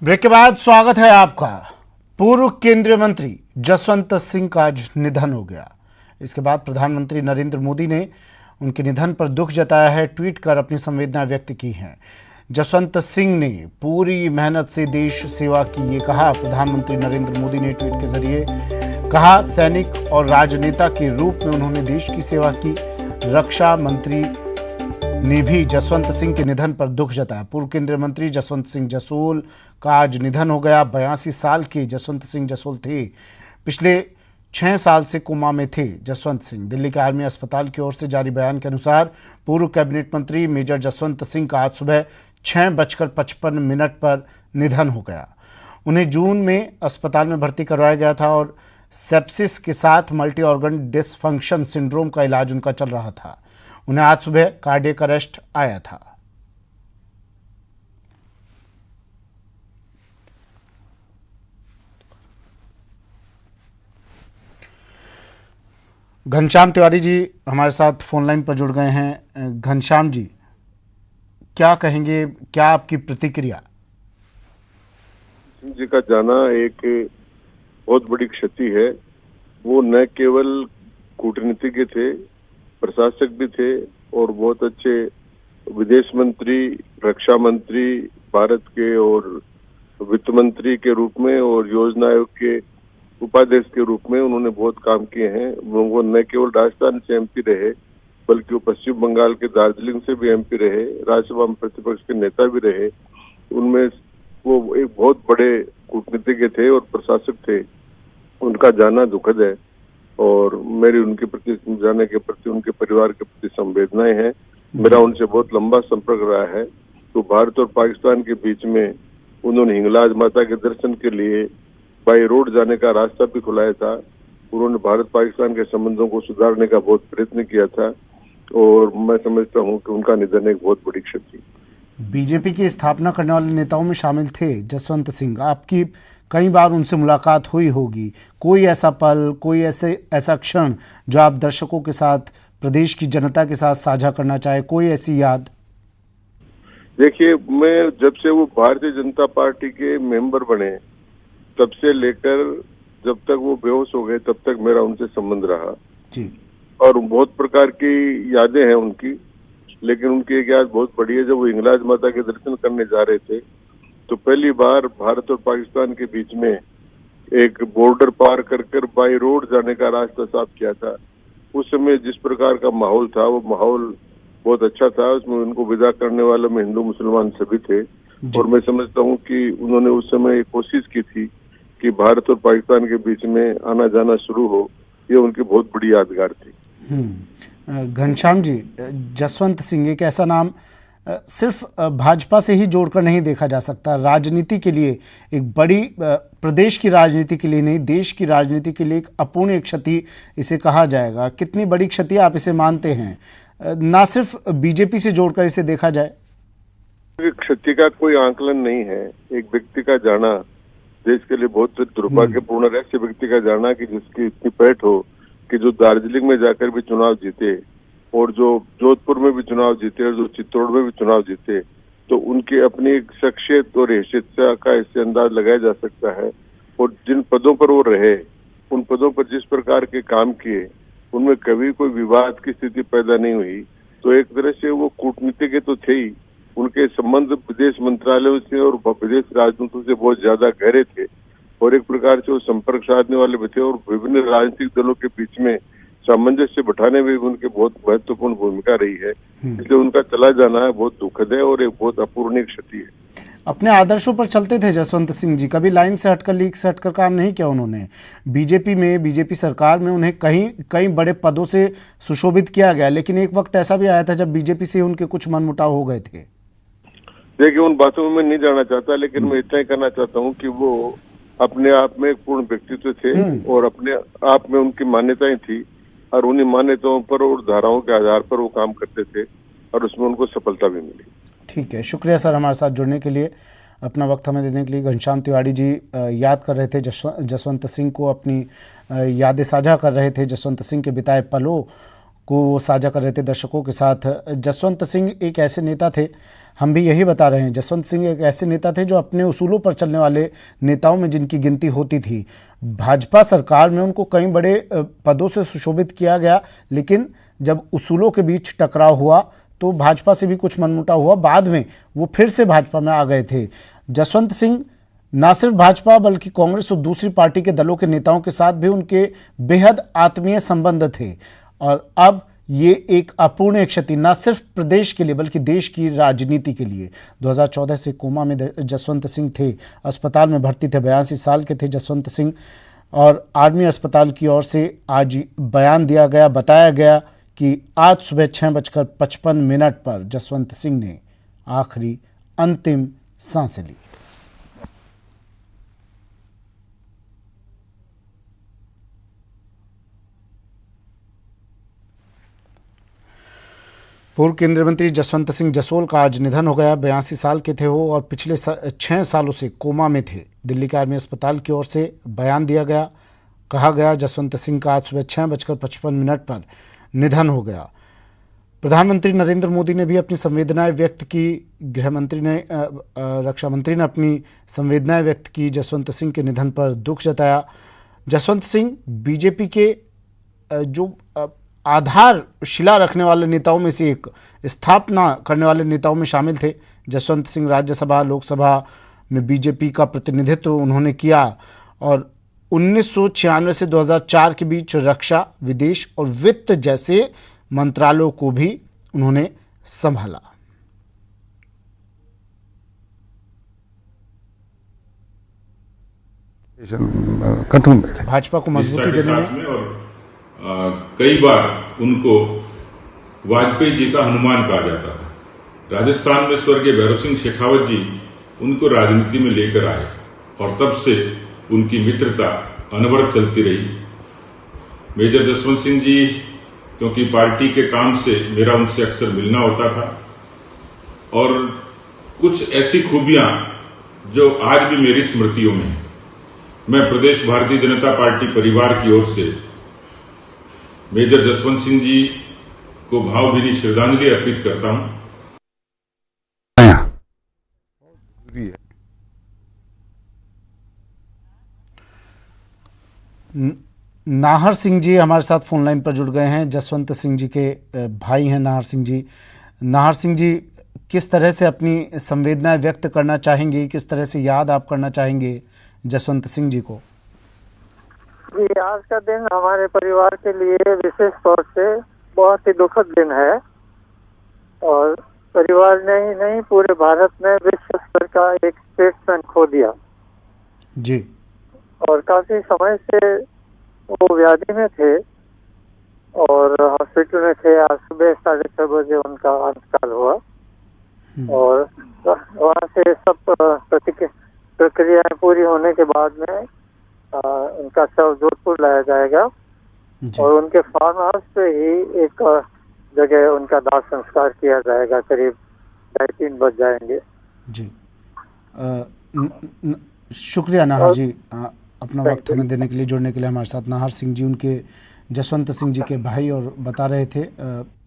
Break के बाद स्वागत है आपका। पूर्व केंद्रीय मंत्री जसवंत सिंह का आज निधन हो गया। इसके बाद प्रधानमंत्री नरेंद्र मोदी ने उनके निधन पर दुख जताया है। ट्वीट कर अपनी संवेदना व्यक्त की है। जसवंत सिंह ने पूरी मेहनत से देश सेवा की, ये कहा प्रधानमंत्री नरेंद्र मोदी ने ट्वीट के जरिए। कहा सैनिक और राजनेता के रूप में उन्होंने देश की सेवा की। रक्षा मंत्री ने भी जसवंत सिंह के निधन पर दुख जताया। पूर्व केंद्रीय मंत्री जसवंत सिंह जसोल का आज निधन हो गया। 82 साल के जसवंत सिंह जसोल थे। पिछले 6 साल से कोमा में थे जसवंत सिंह। दिल्ली के आर्मी अस्पताल की ओर से जारी बयान के अनुसार पूर्व कैबिनेट मंत्री मेजर जसवंत सिंह का आज सुबह 6:55 पर निधन हो गया। उन्हें जून में अस्पताल में भर्ती करवाया गया था और सेप्सिस के साथ मल्टी ऑर्गन डिसफंक्शन सिंड्रोम का इलाज उनका चल रहा था। उन्हें आज सुबह कार्डियक अरेस्ट आया था। घनश्याम तिवारी जी हमारे साथ फोन लाइन पर जुड़ गए हैं। घनश्याम जी, क्या कहेंगे, क्या आपकी प्रतिक्रिया? सिंह जी का जाना एक बहुत बड़ी क्षति है। वो न केवल कूटनीतिज्ञ थे, प्रशासक भी थे और बहुत अच्छे विदेश मंत्री, रक्षा मंत्री भारत के और वित्त मंत्री के रूप में और योजना आयोग के उपाध्यक्ष के रूप में उन्होंने बहुत काम किए हैं। वो न केवल राजस्थान से एमपी रहे बल्कि वो पश्चिम बंगाल के दार्जिलिंग से भी एमपी रहे, राज्यसभा में प्रतिपक्ष के नेता भी रहे। उनमें वो एक बहुत बड़े कूटनीतिज्ञ थे और प्रशासक थे। उनका जाना दुखद है और मेरी उनके प्रति जाने के प्रति उनके परिवार के प्रति संवेदनाएं हैं। मेरा उनसे बहुत लंबा संपर्क रहा है। तो भारत और पाकिस्तान के बीच में उन्होंने हिंगलाज माता के दर्शन के लिए बाई रोड जाने का रास्ता भी खुलाया था। उन्होंने भारत पाकिस्तान के संबंधों को सुधारने का बहुत प्रयत्न किया था और मैं समझता हूं कि उनका निधन एक बहुत बड़ी क्षति। बीजेपी की स्थापना करने वाले नेताओं में शामिल थे जसवंत सिंह। आपकी कई बार उनसे मुलाकात हुई होगी। कोई ऐसा पल, कोई ऐसा क्षण जो आप दर्शकों के साथ, प्रदेश की जनता के साथ साझा करना चाहे, कोई ऐसी याद? देखिए, मैं जब से वो भारतीय जनता पार्टी के मेंबर बने तब से लेकर जब तक वो बेहोश हो गए तब तक मेरा उनसे संबंध रहा जी। और बहुत प्रकार की यादें हैं उनकी। लेकिन उनकी एक याद बहुत बड़ी है। जब वो हिंगलाज माता के दर्शन करने जा रहे थे तो पहली बार भारत और पाकिस्तान के बीच में एक बॉर्डर पार कर कर बाई रोड जाने का रास्ता साफ किया था। उस समय जिस प्रकार का माहौल था वो माहौल बहुत अच्छा था। उसमें उनको विदा करने वालों में हिंदू मुसलमान सभी थे और मैं समझता हूँ कि उन्होंने उस समय कोशिश की थी कि भारत और पाकिस्तान के बीच में आना जाना शुरू हो। ये उनकी बहुत बड़ी यादगार थी। घनश्याम जी, जसवंत सिंह एक ऐसा नाम सिर्फ भाजपा से ही जोड़कर नहीं देखा जा सकता। राजनीति के लिए एक बड़ी, प्रदेश की राजनीति के लिए नहीं, देश की राजनीति के लिए एक अपूर्णीय क्षति इसे कहा जाएगा। कितनी बड़ी क्षति आप इसे मानते हैं? ना सिर्फ बीजेपी से जोड़कर इसे देखा जाए। क्षति का कोई आंकलन नहीं है। एक व्यक्ति का जाना देश के लिए बहुत दुर्भाग्यपूर्ण है। ऐसे व्यक्ति का जाना कि जिसकी इतनी पैठ हो कि जो दार्जिलिंग में जाकर भी चुनाव जीते और जो जोधपुर में भी चुनाव जीते और जो चित्तौड़ में भी चुनाव जीते, तो उनकी अपनी शख्सियत और हैसियत का इससे अंदाज लगाया जा सकता है। और जिन पदों पर वो रहे, उन पदों पर जिस प्रकार के काम किए, उनमें कभी कोई विवाद की स्थिति पैदा नहीं हुई। तो एक तरह से वो कूटनीतिज्ञ तो थे ही, उनके संबंध विदेश मंत्रालयों से और विदेश राजनीतियों से बहुत ज्यादा गहरे थे और एक प्रकार से वो संपर्क साधने वाले भी थे और विभिन्न राजनीतिक दलों के बीच में सामंजस्य बैठाने में भी उनकी बहुत महत्वपूर्ण भूमिका रही है। इसलिए उनका चला जाना है बहुत दुखद है और एक बहुत अपूर्णीय क्षति है। अपने आदर्शों पर चलते थे जसवंत सिंह जी। कभी लाइन से हटकर, लीक से हटकर काम नहीं किया उन्होंने। बीजेपी में, बीजेपी सरकार में उन्हें कई बड़े पदों से सुशोभित किया गया, लेकिन एक वक्त ऐसा भी आया था जब बीजेपी से उनके कुछ मनमुटाव हो गए थे। देखिए, उन बातों में मैं नहीं जाना चाहता, लेकिन मैं इतना ही कहना चाहता हूँ कि वो अपने आप में एक पूर्ण व्यक्तित्व थे और अपने आप में उनकी मान्यताएं थी और उन्हीं मान्यताओं पर और धाराओं के आधार पर वो काम करते थे और उसमें उनको सफलता भी मिली। ठीक है, शुक्रिया सर हमारे साथ जुड़ने के लिए, अपना वक्त हमें देने के लिए। घनश्याम तिवारी जी याद कर रहे थे जसवंत सिंह को, अपनी यादें साझा कर रहे थे जसवंत सिंह के बिताए पलों को वो साझा कर रहे थे दर्शकों के साथ। जसवंत सिंह एक ऐसे नेता थे, हम भी यही बता रहे हैं, जसवंत सिंह एक ऐसे नेता थे जो अपने उसूलों पर चलने वाले नेताओं में जिनकी गिनती होती थी। भाजपा सरकार में उनको कई बड़े पदों से सुशोभित किया गया, लेकिन जब उसूलों के बीच टकराव हुआ तो भाजपा से भी कुछ मनमुटाव हुआ। बाद में वो फिर से भाजपा में आ गए थे। जसवंत सिंह न सिर्फ भाजपा बल्कि कांग्रेस और दूसरी पार्टी के दलों के नेताओं के साथ भी उनके बेहद आत्मीय संबंध थे, और अब ये एक अपूर्णीय क्षति न सिर्फ प्रदेश के लिए बल्कि देश की राजनीति के लिए। 2014 से कोमा में जसवंत सिंह थे, अस्पताल में भर्ती थे। 82 साल के थे जसवंत सिंह, और आर्मी अस्पताल की ओर से आज बयान दिया गया, बताया गया कि आज सुबह 6:55 पर जसवंत सिंह ने आखिरी अंतिम सांसें ली। पूर्व केंद्रीय मंत्री जसवंत सिंह जसोल का आज निधन हो गया। 82 साल के थे वो और पिछले 6 सालों से कोमा में थे। दिल्ली के आर्मी अस्पताल की ओर से बयान दिया गया, कहा गया जसवंत सिंह का आज सुबह 6:55 पर निधन हो गया। प्रधानमंत्री नरेंद्र मोदी ने भी अपनी संवेदनाएं व्यक्त की, गृह मंत्री ने रक्षा मंत्री ने अपनी संवेदनाएं व्यक्त की, जसवंत सिंह के निधन पर दुख जताया। जसवंत सिंह बीजेपी के जो आधार शिला रखने वाले नेताओं में से एक, स्थापना करने वाले नेताओं में शामिल थे। जसवंत सिंह राज्यसभा लोकसभा में बीजेपी का प्रतिनिधित्व उन्होंने किया, और 1996 से 2004 के बीच रक्षा, विदेश और वित्त जैसे मंत्रालयों को भी उन्होंने संभाला। भाजपा को मजबूती देने में और कई बार उनको वाजपेयी जी का हनुमान कहा जाता था। राजस्थान में स्वर्गीय भैरव सिंह शेखावत जी उनको राजनीति में लेकर आए, और तब से उनकी मित्रता अनवरत चलती रही। मेजर जसवंत सिंह जी, क्योंकि पार्टी के काम से मेरा उनसे अक्सर मिलना होता था, और कुछ ऐसी खूबियां जो आज भी मेरी स्मृतियों में हैं। मैं प्रदेश भारतीय जनता पार्टी परिवार की ओर से मेजर जसवंत सिंह जी को भावभीनी श्रद्धांजलि अर्पित करता हूं। नाहर सिंह जी हमारे साथ फोन लाइन पर जुड़ गए हैं। जसवंत सिंह जी के भाई हैं नाहर सिंह जी। नाहर सिंह जी, किस तरह से अपनी संवेदनाएं व्यक्त करना चाहेंगे, किस तरह से याद आप करना चाहेंगे जसवंत सिंह जी को? जी, आज का दिन हमारे परिवार के लिए विशेष तौर से बहुत ही दुखद दिन है, और परिवार ने ही नहीं पूरे भारत में विश्व स्तर का एक स्टेट्समैन खो दिया जी। और काफी समय से वो व्याधि में थे और हॉस्पिटल में थे। आज सुबह 6:30 बजे उनका अंतकाल हुआ, और वहाँ से सब प्रक्रियाएं पूरी होने के बाद में उनका शव जोधपुर लाया जाएगा, और उनके फार्म हाउस पे ही एक जगह उनका दाह संस्कार किया जाएगा। करीब 2:30 बज जाएंगे जी। शुक्रिया नाहर जी, अपना वक्त हमें देने के लिए, जुड़ने के लिए हमारे साथ। नाहर सिंह जी उनके जसवंत सिंह जी के भाई, और बता रहे थे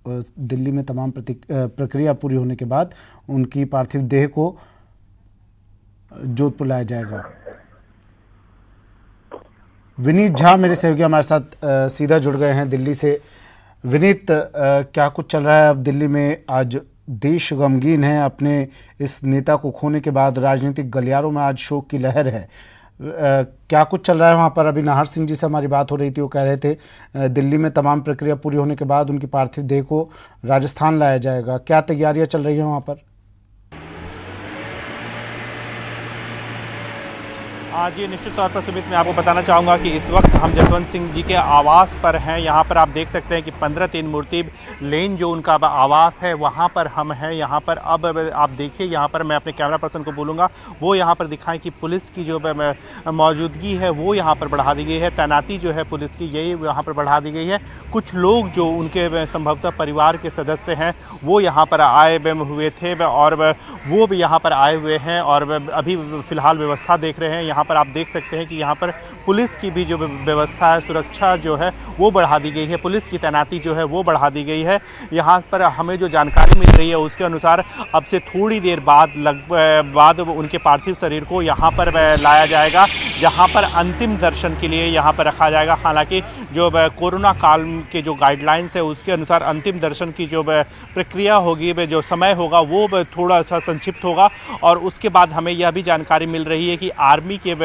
दिल्ली में तमाम प्रक्रिया पूरी होने के बाद उनकी पार्थिव देह को जोधपुर लाया जाएगा। विनीत झा मेरे सहयोगी हमारे साथ सीधा जुड़ गए हैं दिल्ली से। विनीत, क्या कुछ चल रहा है अब दिल्ली में? आज देश गमगीन है अपने इस नेता को खोने के बाद। राजनीतिक गलियारों में आज शोक की लहर है। क्या कुछ चल रहा है वहाँ पर? अभी नाहर सिंह जी से हमारी बात हो रही थी, वो कह रहे थे दिल्ली में तमाम प्रक्रिया पूरी होने के बाद उनकी पार्थिव देह को राजस्थान लाया जाएगा। क्या तैयारियां चल रही हैं वहाँ पर? जी, निश्चित तौर पर सुमित, मैं आपको बताना चाहूँगा कि इस वक्त हम जसवंत सिंह जी के आवास पर हैं। यहाँ पर आप देख सकते हैं कि 15-3 मूर्ति लेन जो उनका आवास है वहाँ पर हम हैं। यहाँ पर अब आप देखिए, यहाँ पर मैं अपने कैमरा पर्सन को बोलूँगा वो यहाँ पर दिखाएं कि पुलिस की जो मौजूदगी है वो यहाँ पर बढ़ा दी गई है। तैनाती जो है पुलिस की यही यहाँ पर बढ़ा दी गई है। कुछ लोग जो उनके संभवतः परिवार के सदस्य हैं वो यहाँ पर आए हुए थे, और वो भी यहाँ पर आए हुए हैं और अभी फ़िलहाल व्यवस्था देख रहे हैं। यहाँ यहाँ पर आप देख सकते हैं कि यहाँ पर पुलिस की भी जो व्यवस्था है, सुरक्षा जो है वो बढ़ा दी गई है, पुलिस की तैनाती जो है वो बढ़ा दी गई है। यहाँ पर हमें जो जानकारी मिल रही है उसके अनुसार अब से थोड़ी देर बाद उनके पार्थिव शरीर को यहाँ पर लाया जाएगा, जहाँ पर अंतिम दर्शन के लिए यहाँ पर रखा जाएगा। हालांकि जो कोरोना काल के जो गाइडलाइंस है उसके अनुसार अंतिम दर्शन की जो प्रक्रिया होगी, जो समय होगा वो थोड़ा सा संक्षिप्त होगा। और उसके बाद हमें यह भी जानकारी मिल रही है कि आर्मी के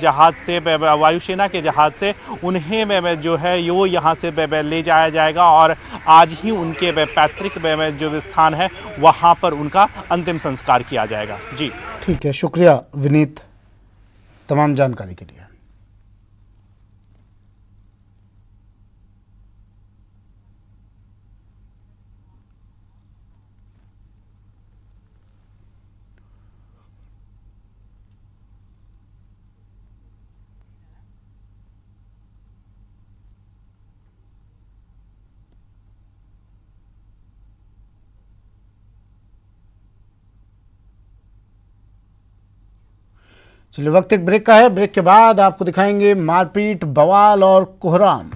जहाज़ से, वायुसेना के जहाज़ से उन्हें जो है वो यहाँ से ले जाया जाएगा और आज ही उनके पैतृक जो स्थान है वहाँ पर उनका अंतिम संस्कार किया जाएगा। जी ठीक है, शुक्रिया विनीत तमाम जानकारी के लिए। चलिए, वक्त एक ब्रेक का है। ब्रेक के बाद आपको दिखाएंगे मारपीट, बवाल और कोहराम।